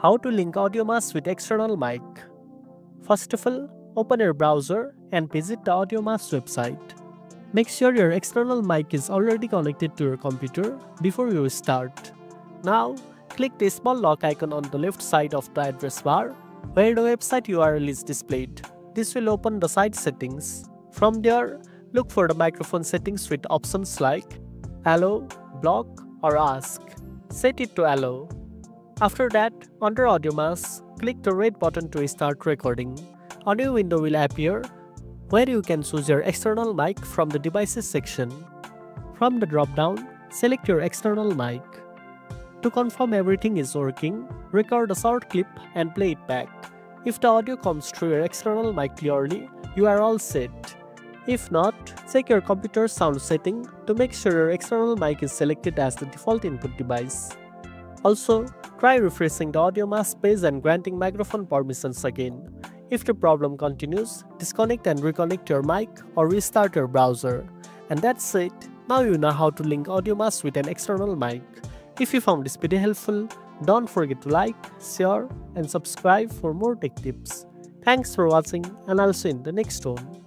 How to link AudioMass with external mic. First of all, open your browser and visit the AudioMass website. Make sure your external mic is already connected to your computer before you start. Now, click the small lock icon on the left side of the address bar where the website URL is displayed. This will open the site settings. From there, look for the microphone settings with options like Allow, Block or Ask. Set it to Allow. After that, under AudioMass, click the red button to start recording. A new window will appear where you can choose your external mic from the devices section. From the drop-down, select your external mic. To confirm everything is working, record a short clip and play it back. If the audio comes through your external mic clearly, you are all set. If not, check your computer's sound setting to make sure your external mic is selected as the default input device. Also, try refreshing the AudioMass page and granting microphone permissions again. If the problem continues, disconnect and reconnect your mic or restart your browser. And that's it. Now you know how to link AudioMass with an external mic. If you found this video helpful, don't forget to like, share and subscribe for more tech tips. Thanks for watching and I'll see you in the next one.